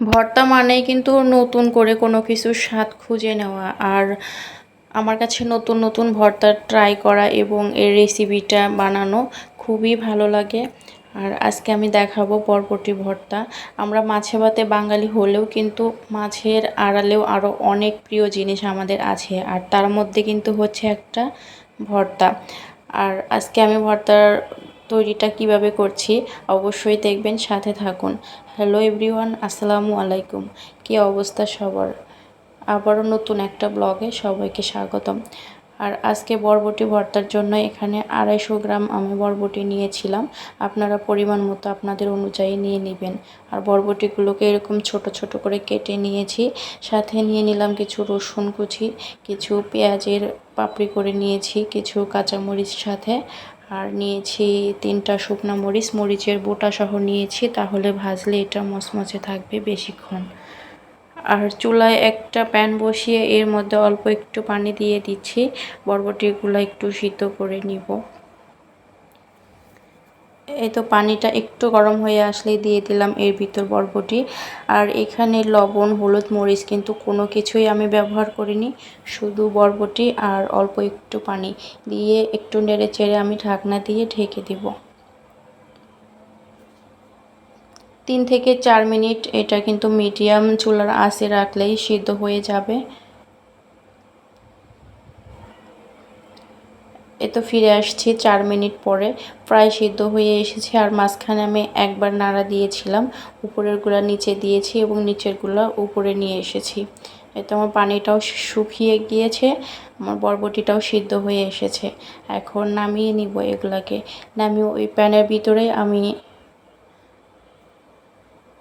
ভর্তা মানেই কিন্তু নতুন করে কোনো কিছুর স্বাদ খুঁজে নেওয়া। আর আমার কাছে নতুন নতুন ভর্তা ট্রাই করা এবং এই রেসিপিটা বানানো খুবই ভালো লাগে। আর আজকে আমি দেখাবো বরবটি ভর্তা। আমরা মাছে ভাতে বাঙালি হলেও কিন্তু মাছের আড়ালেও আরও অনেক প্রিয় জিনিস আমাদের আছে, আর তার মধ্যে কিন্তু হচ্ছে একটা ভর্তা। আর আজকে আমি ভর্তার তৈরিটা কিভাবে করছি অবশ্যই দেখবেন, সাথে থাকুন। হ্যালো এভরিওয়ান, আসসালামু আলাইকুম। কী অবস্থা সবার? আবারও নতুন একটা ব্লগে সবাইকে স্বাগতম। আর আজকে বরবটি ভর্তার জন্য এখানে 250 গ্রাম আমি বরবটি নিয়েছিলাম। আপনারা পরিমাণ মতো আপনাদের অনুযায়ী নিয়ে নেবেন। আর বরবটিগুলোকে এরকম ছোট ছোট করে কেটে নিয়েছি। সাথে নিয়ে নিলাম কিছু রসুন কুচি, কিছু পেঁয়াজের পাপড়ি করে নিয়েছি, কিছু কাঁচামরিচ সাথে, আর নিয়েছি 3টা শুকনো মরিচ, মরিচের বোটা সহ নিয়েছি, তাহলে ভাজলে এটা মচমচে থাকবে বেশিক্ষণ। আর চুলায় একটা প্যান বসিয়ে এর মধ্যে অল্প একটু পানি দিয়ে দিচ্ছি, বরবটিগুলো একটু সিদ্ধ করে নিব। এই তো পানিটা একটু গরম হয়ে আসলেই দিয়ে দিলাম এর ভিতর বরবটি। আর এখানে লবণ, হলুদ, মরিচ কিন্তু কোনো কিছুই আমি ব্যবহার করিনি, শুধু বরবটি আর অল্প একটু পানি দিয়ে একটু নেড়ে চেড়ে আমি ঢাকনা দিয়ে ঢেকে দিব। 3 থেকে 4 মিনিট এটা কিন্তু মিডিয়াম চুলার আঁচে রাখলেই সিদ্ধ হয়ে যাবে। এ তো ফিরে আসছি 4 মিনিট পরে, প্রায় সিদ্ধ হয়ে এসেছে। আর মাঝখানে আমি একবার নাড়া দিয়েছিলাম, উপরের গুলা নিচে দিয়েছি এবং নিচের গুলা উপরে নিয়ে এসেছি। এতে আমার পানিটাও শুকিয়ে গিয়েছে, আমার বরবটিটাও সিদ্ধ হয়ে এসেছে। এখন নামিয়ে নিব এগুলাকে। নামিয়ে ওই প্যানের ভিতরেই আমি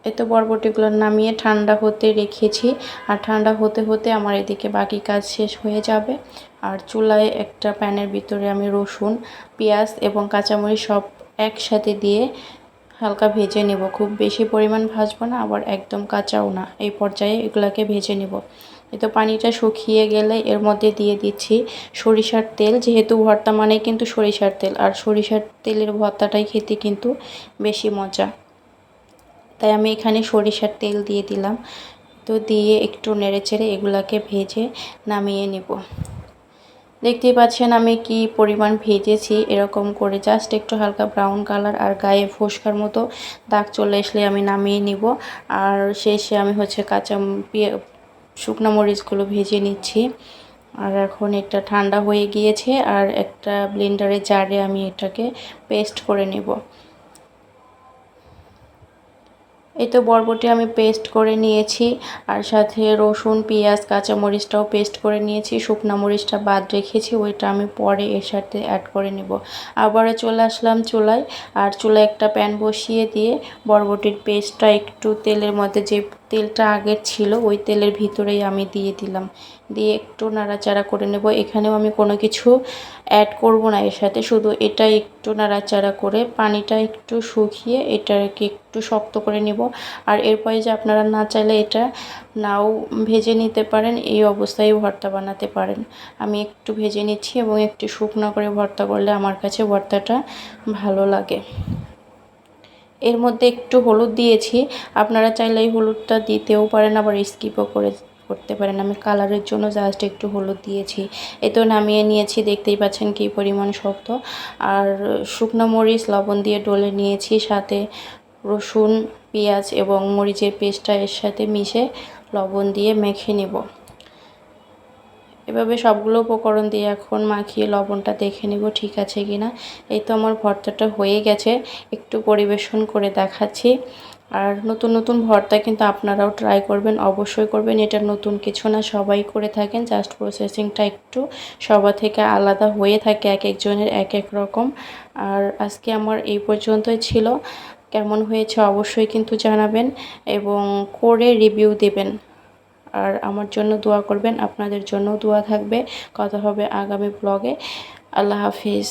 এতো বরবটিগুলো নামিয়ে ঠান্ডা হতে রেখেছি। আর ঠান্ডা হতে হতে আমার এদিকে বাকি কাজ শেষ হয়ে যাবে। আর চুলায় একটা প্যানের ভিতরে আমি রসুন, পেঁয়াজ এবং কাঁচামরিচ সব একসাথে দিয়ে হালকা ভেজে নেব। খুব বেশি পরিমাণ ভাজবো না, আবার একদম কাঁচাও না, এই পর্যায়ে এগুলাকে ভেজে নেব। তো পানিটা শুকিয়ে গেলে এর মধ্যে দিয়ে দিচ্ছি সরিষার তেল, যেহেতু ভর্তা মানে কিন্তু সরিষার তেল, আর সরিষার তেলের ভর্তাটাই খেতে কিন্তু বেশি মজা, তাই আমি এখানে সরিষার তেল দিয়ে দিলাম। তো দিয়ে একটু নেড়েচেড়ে এগুলাকে ভেজে নামিয়ে নেব। দেখতেই পাচ্ছেন আমি কি পরিমাণ ভেজেছি, এরকম করে জাস্ট একটু হালকা ব্রাউন কালার আর গায়ে ফোস্কার মতো দাগ চলে আসলে আমি নামিয়ে নিব। আর শেষে আমি হচ্ছে শুকনো মরিচগুলো ভেজে নিচ্ছি। আর এখন এটা ঠান্ডা হয়ে গিয়েছে, আর একটা ব্লেন্ডারের জারে আমি এটাকে পেস্ট করে নেব। এই তো বরবটি আমি পেস্ট করে নিয়েছি, আর সাথে রসুন, পেঁয়াজ, কাঁচামরিচটাও পেস্ট করে নিয়েছি। শুকনো মরিচটা বাদ রেখেছি, ওইটা আমি পরে এর সাথে অ্যাড করে নেব। আবারও চলে আসলাম চুলায়, আর চুলায় একটা প্যান বসিয়ে দিয়ে বরবটির পেস্টটা একটু তেলের মধ্যে, যে তেলটা আগের ছিল ওই তেলের ভিতরেই আমি দিয়ে দিলাম। দিয়ে একটু নাড়াচাড়া করে নেব। এখানেও আমি কোনো কিছু অ্যাড করব না এর সাথে, শুধু এটা একটু নাড়াচাড়া করে পানিটা একটু শুকিয়ে এটাকে একটু শক্ত করে নেব। আর এরপরে যে আপনারা না চাইলে এটা নাও ভেজে নিতে পারেন, এই অবস্থায় ভর্তা বানাতে পারেন। আমি একটু ভেজে নিচ্ছি এবং একটু শুকনো করে ভর্তা করলে আমার কাছে ভর্তাটা ভালো লাগে। এর মধ্যে একটু হলুদ দিয়েছি, আপনারা চাইলে এই হলুদটা দিতেও পারেন, আবার স্কিপও করতে পারেন। আমি কালারের জন্য জাস্ট একটু হলুদ দিয়েছি। এ তো নামিয়ে নিয়েছি, দেখতেই পাচ্ছেন কি পরিমাণ শক্ত। আর শুকনো মরিচ লবণ দিয়ে ডলে নিয়েছি, সাথে রসুন, পেঁয়াজ এবং মরিচের পেস্টটা এর সাথে মিশে লবণ দিয়ে মেখে নেব। এভাবে সবগুলো উপকরণ দিয়ে এখন মাখিয়ে লবণটা দেখে নেব ঠিক আছে কিনা। এই তো আমার ভর্তাটা হয়ে গেছে, একটু পরিবেশন করে দেখাচ্ছি। আর নতুন নতুন ভর্তা কিন্তু আপনারাও ট্রাই করবেন, অবশ্যই করবেন। এটা নতুন কিছু না, সবাই করে থাকেন, জাস্ট প্রসেসিংটা একটু সবার থেকে আলাদা হয়ে থাকে, এক একজনের এক এক রকম। আর আজকে আমার এই পর্যন্তই ছিল। কেমন হয়েছে অবশ্যই কিন্তু জানাবেন এবং করে রিভিউ দেবেন। আর আমার জন্য দোয়া করবেন, আপনাদের জন্য দোয়া থাকবে। কথা হবে আগামী ব্লগে। আল্লাহ হাফিজ।